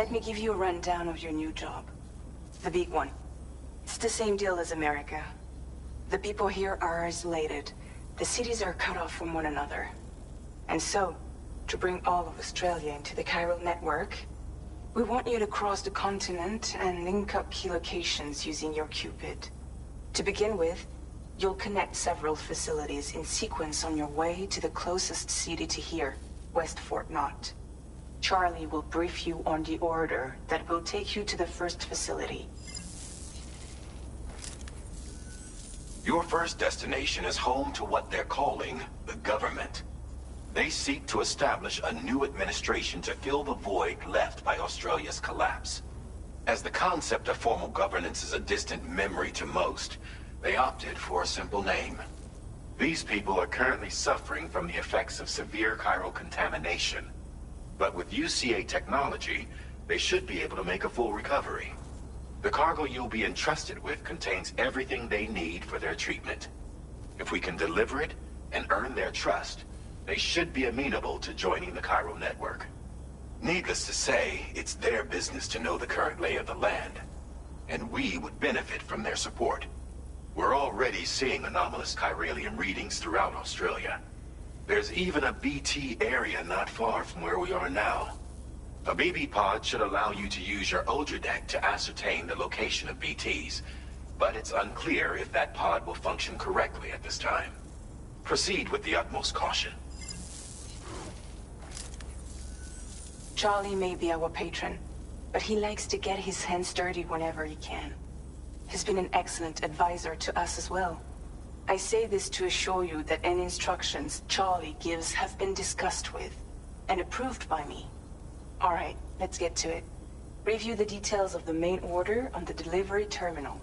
Let me give you a rundown of your new job. The big one. It's the same deal as America. The people here are isolated. The cities are cut off from one another. And so, to bring all of Australia into the chiral network, we want you to cross the continent and link up key locations using your Cupid. To begin with, you'll connect several facilities in sequence on your way to the closest city to here, West Fort Knott. Charlie will brief you on the order that will take you to the first facility. Your first destination is home to what they're calling the government. They seek to establish a new administration to fill the void left by Australia's collapse. As the concept of formal governance is a distant memory to most, they opted for a simple name. These people are currently suffering from the effects of severe chiral contamination. But with UCA technology, they should be able to make a full recovery. The cargo you'll be entrusted with contains everything they need for their treatment. If we can deliver it and earn their trust, they should be amenable to joining the chiral network. Needless to say, it's their business to know the current lay of the land, and we would benefit from their support. We're already seeing anomalous chiralium readings throughout Australia. There's even a BT area not far from where we are now. A BB pod should allow you to use your Ultradeck to ascertain the location of BTs, but it's unclear if that pod will function correctly at this time. Proceed with the utmost caution. Charlie may be our patron, but he likes to get his hands dirty whenever he can. He's been an excellent advisor to us as well. I say this to assure you that any instructions Charlie gives have been discussed with and approved by me. All right, let's get to it. Review the details of the main order on the delivery terminal.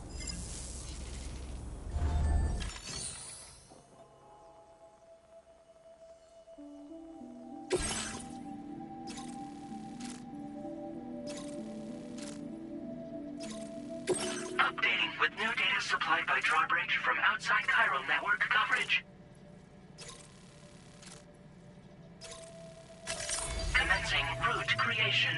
Updating with new data supplied by Drawbridge from outside chiral network coverage. Commencing route creation.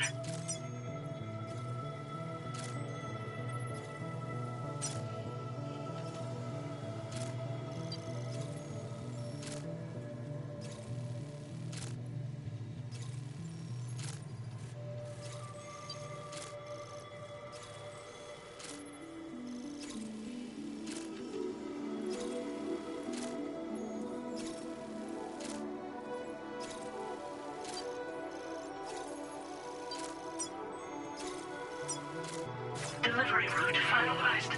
Delivery route finalized.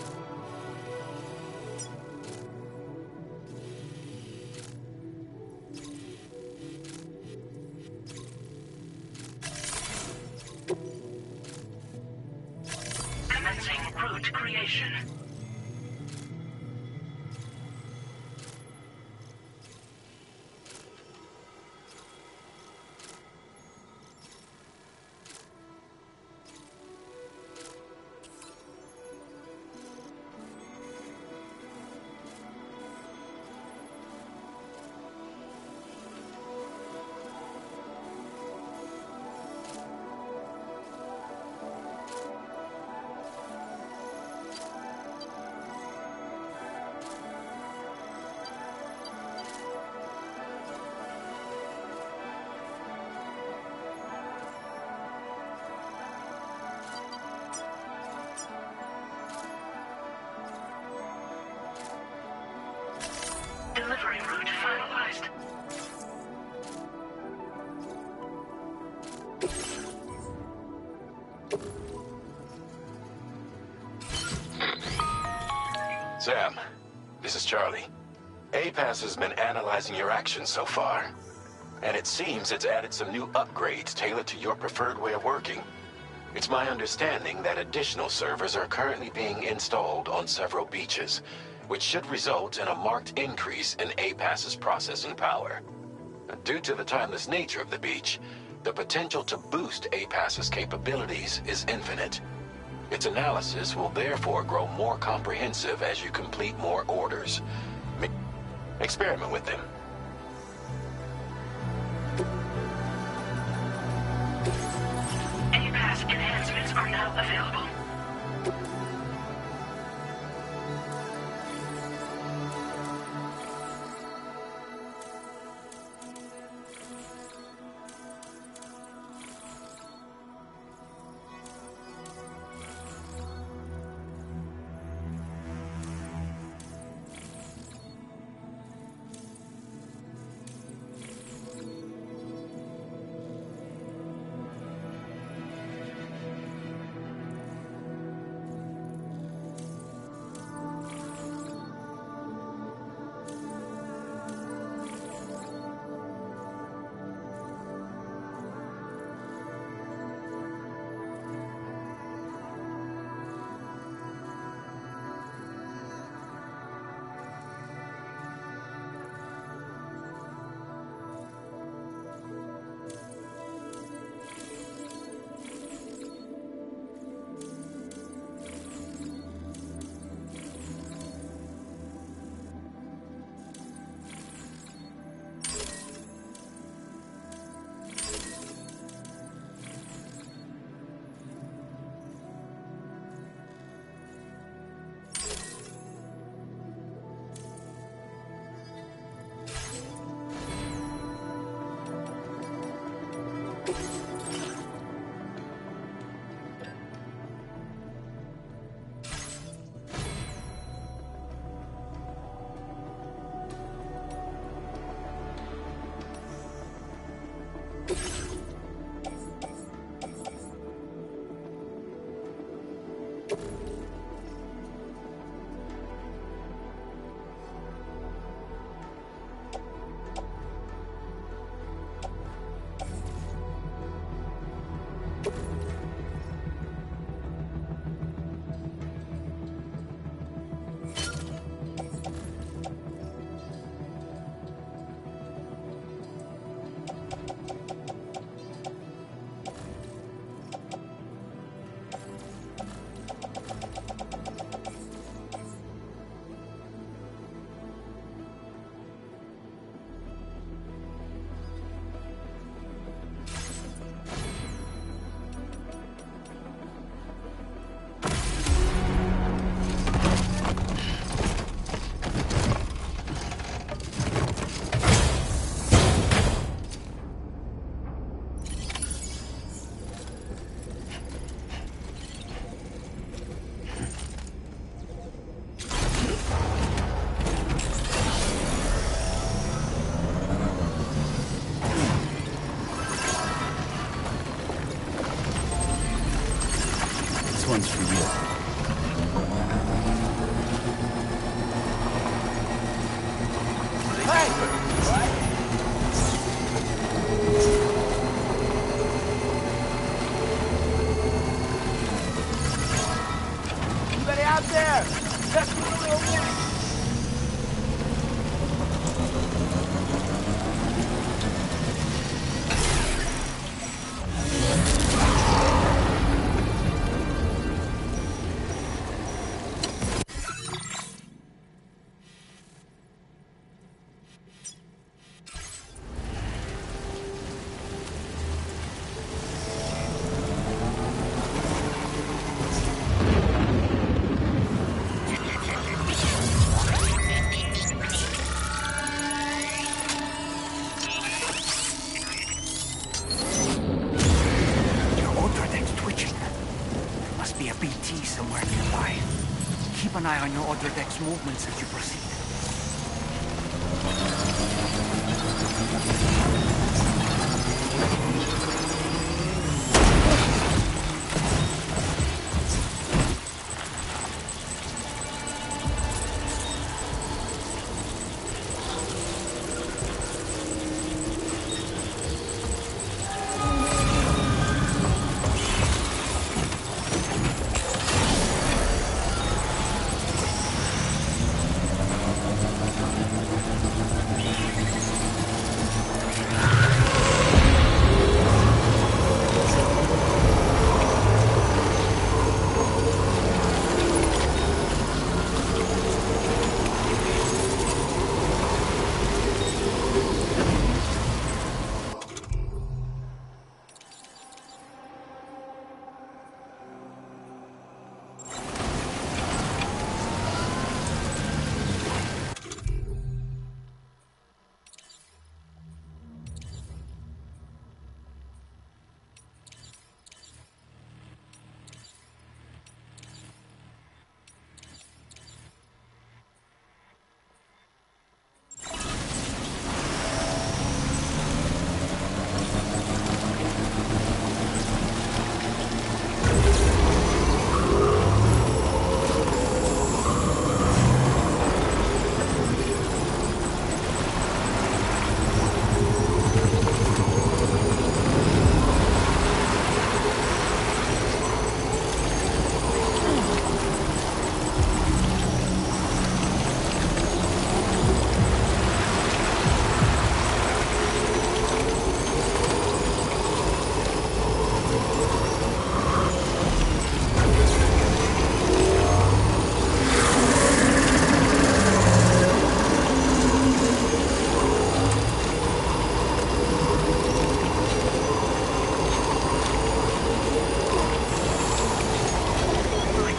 Commencing route creation. Delivery route finalized. Sam, this is Charlie. APAS has been analyzing your actions so far, and it seems it's added some new upgrades tailored to your preferred way of working. It's my understanding that additional servers are currently being installed on several beaches, which should result in a marked increase in APAS's processing power. Due to the timeless nature of the beach, the potential to boost APAS's capabilities is infinite. Its analysis will therefore grow more comprehensive as you complete more orders. Experiment with them. APAS enhanced. available? This one's for you. Anybody out there? Just a little bit. Keep an eye on your other deck's movements as you proceed.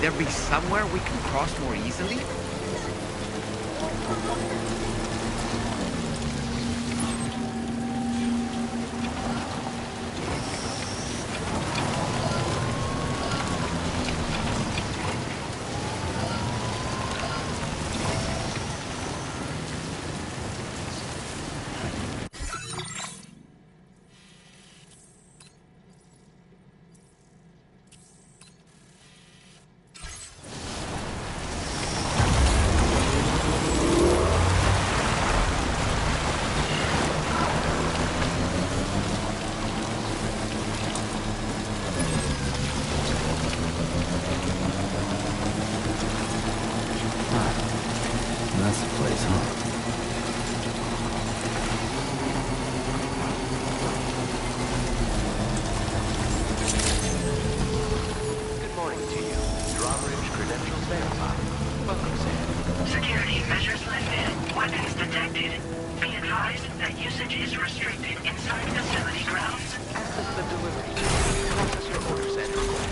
there be somewhere we can cross more easily? That's the place, huh? Good morning to you. Drawbridge credentials verified. Welcome, Sam. Security measures lifted. Weapons detected. Be advised that usage is restricted inside facility grounds. Access the delivery. Process your orders and request.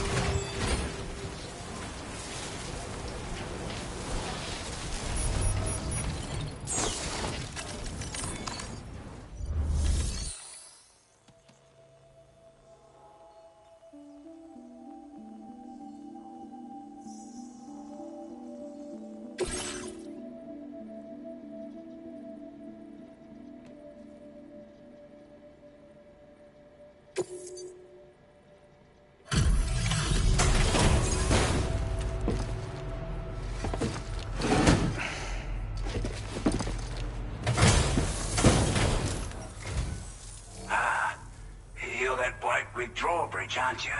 You're that bloke with Drawbridge, aren't you?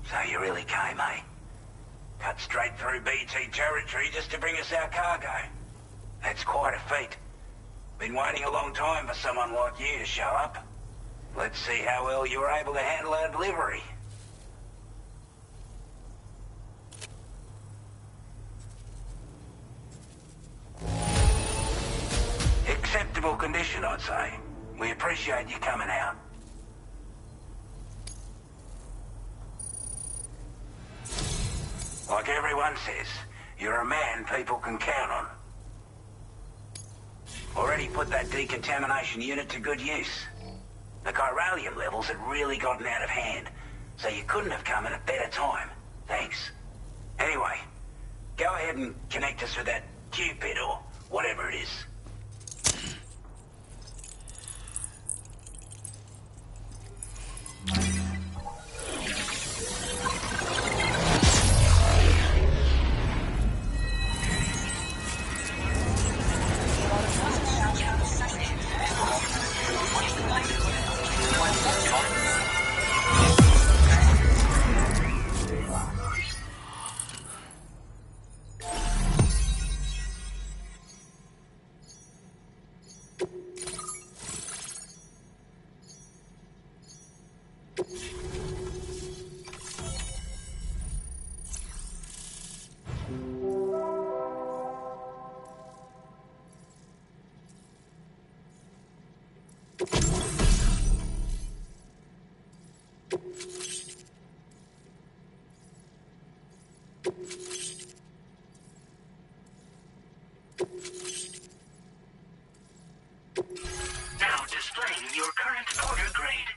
So you really came, eh? Cut straight through BT territory just to bring us our cargo. That's quite a feat. Been waiting a long time for someone like you to show up. Let's see how well you were able to handle our delivery. Acceptable condition, I'd say. We appreciate you coming out. Like everyone says, you're a man people can count on. Already put that decontamination unit to good use. The chiralium levels had really gotten out of hand, so you couldn't have come at a better time. Thanks. Anyway, go ahead and connect us with that Cupid or whatever it is. Now displaying your current order grade.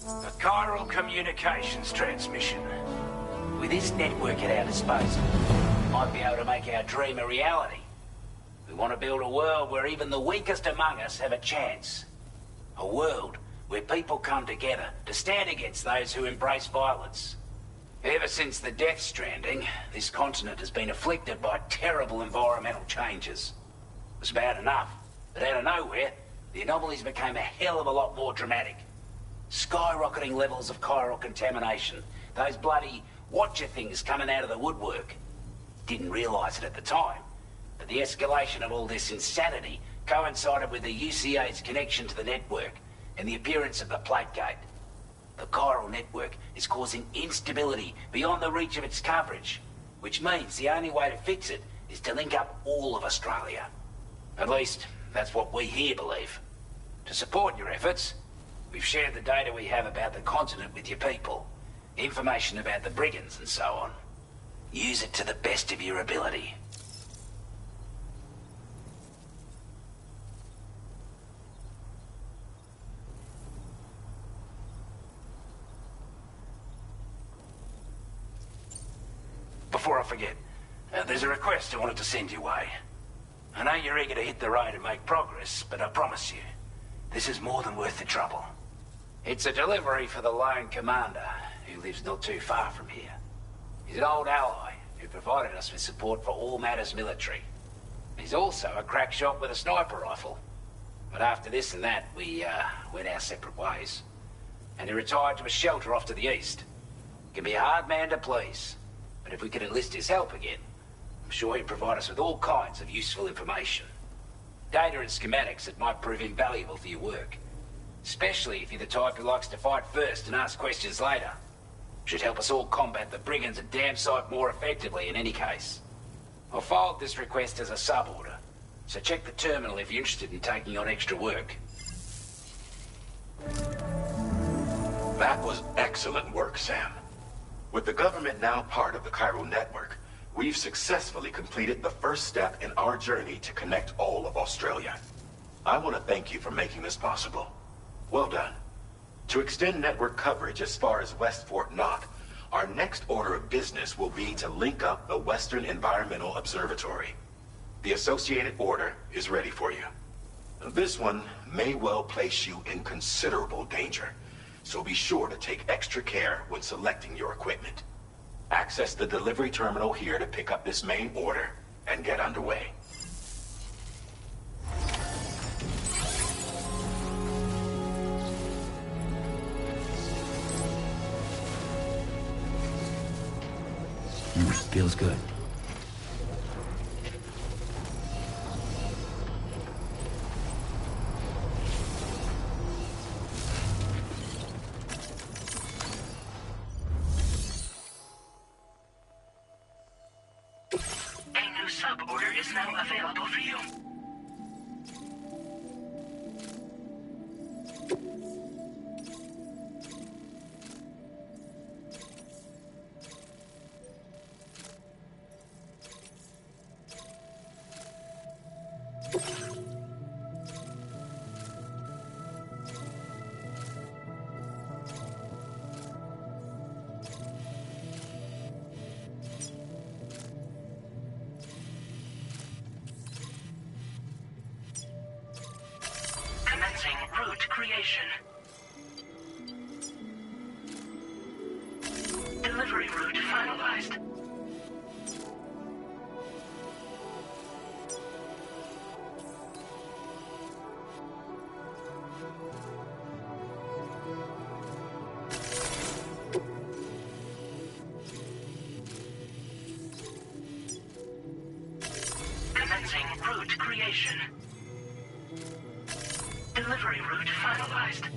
A chiral communications transmission. With this network at our disposal, we might be able to make our dream a reality. We want to build a world where even the weakest among us have a chance. A world where people come together to stand against those who embrace violence. Ever since the Death Stranding, this continent has been afflicted by terrible environmental changes. It was bad enough, but out of nowhere, the anomalies became a hell of a lot more dramatic. Skyrocketing levels of chiral contamination, those bloody watcher things coming out of the woodwork. Didn't realise it at the time, but the escalation of all this insanity coincided with the UCA's connection to the network and the appearance of the Plate Gate. The chiral network is causing instability beyond the reach of its coverage, which means the only way to fix it is to link up all of Australia. At least, that's what we here believe. To support your efforts, we've shared the data we have about the continent with your people. Information about the brigands and so on. Use it to the best of your ability. Before I forget, there's a request I wanted to send your way. I know you're eager to hit the road and make progress, but I promise you, this is more than worth the trouble. It's a delivery for the lone commander, who lives not too far from here. He's an old ally who provided us with support for all matters military. He's also a crack shot with a sniper rifle. But after this and that, we went our separate ways. And he retired to a shelter off to the east. Can be a hard man to please, but if we could enlist his help again, I'm sure he'd provide us with all kinds of useful information. Data and schematics that might prove invaluable for your work. Especially if you're the type who likes to fight first and ask questions later. Should help us all combat the brigands and damn sight more effectively in any case. I'll filed this request as a sub-order, so check the terminal if you're interested in taking on extra work. That was excellent work, Sam. With the government now part of the Cairo network, we've successfully completed the first step in our journey to connect all of Australia. I want to thank you for making this possible. Well done. To extend network coverage as far as West Fort Knott, our next order of business will be to link up the Western Environmental Observatory. The associated order is ready for you. This one may well place you in considerable danger, so be sure to take extra care when selecting your equipment. Access the delivery terminal here to pick up this main order and get underway. Feels good. A new sub-order is now available for you. Commencing route creation. Delivery route finalized. Commencing route creation. Delivery route finalized.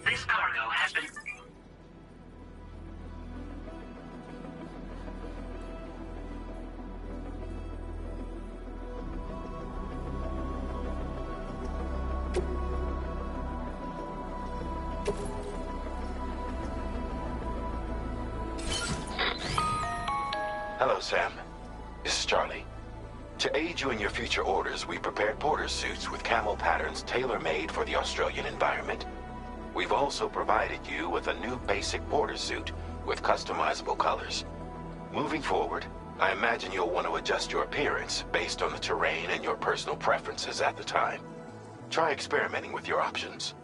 This cargo has been... Hello, Sam. This is Charlie. To aid you in your future orders, we prepared porter suits with camo patterns tailor-made for the Australian environment. We've also provided you with a new basic porter suit with customizable colors. Moving forward, I imagine you'll want to adjust your appearance based on the terrain and your personal preferences at the time. Try experimenting with your options.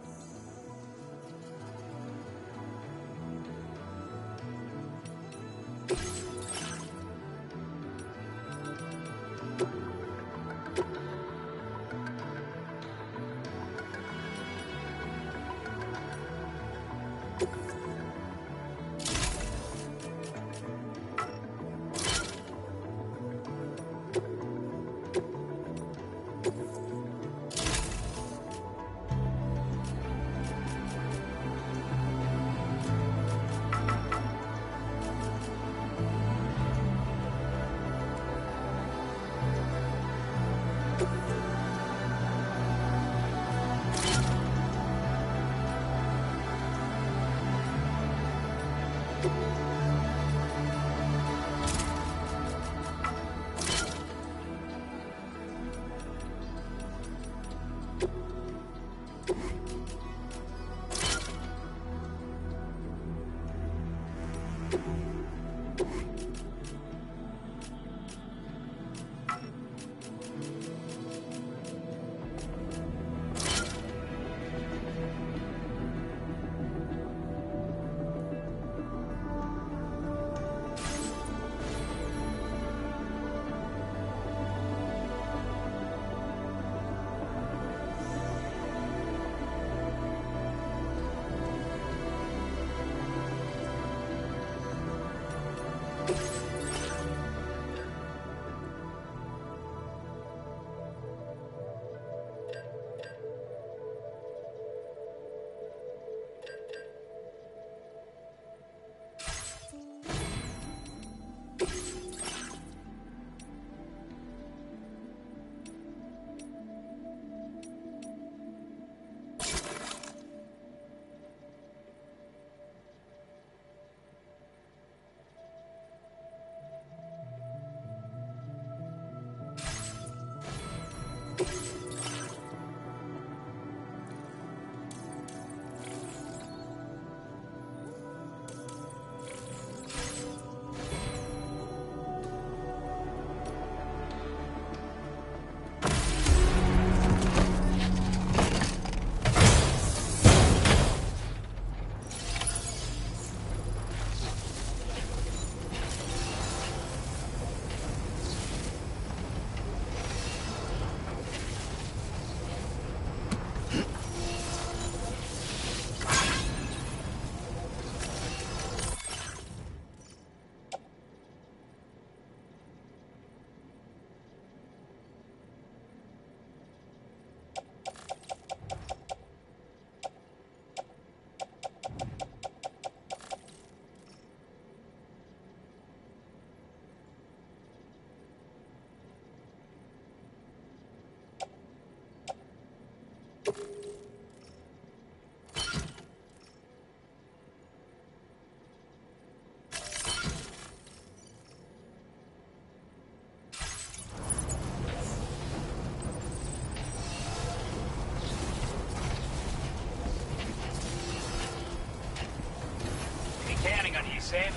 Counting on you, Sam.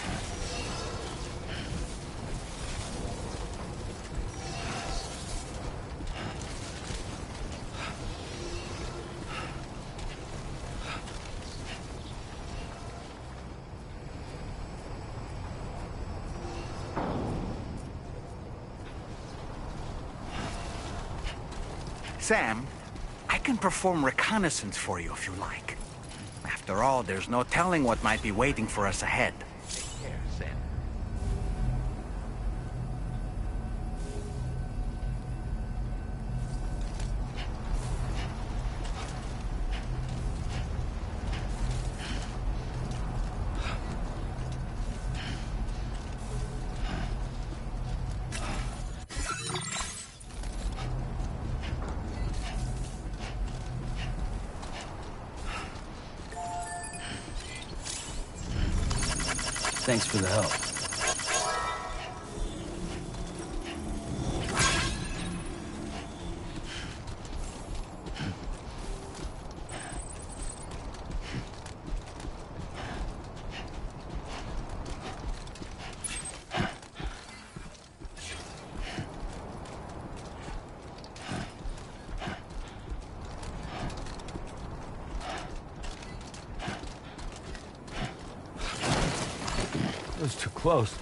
Sam, I can perform reconnaissance for you if you like. After all, there's no telling what might be waiting for us ahead. Take care, Sam. Thanks for the help. That was too close.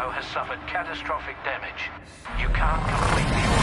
cargo has suffered catastrophic damage. You can't complete the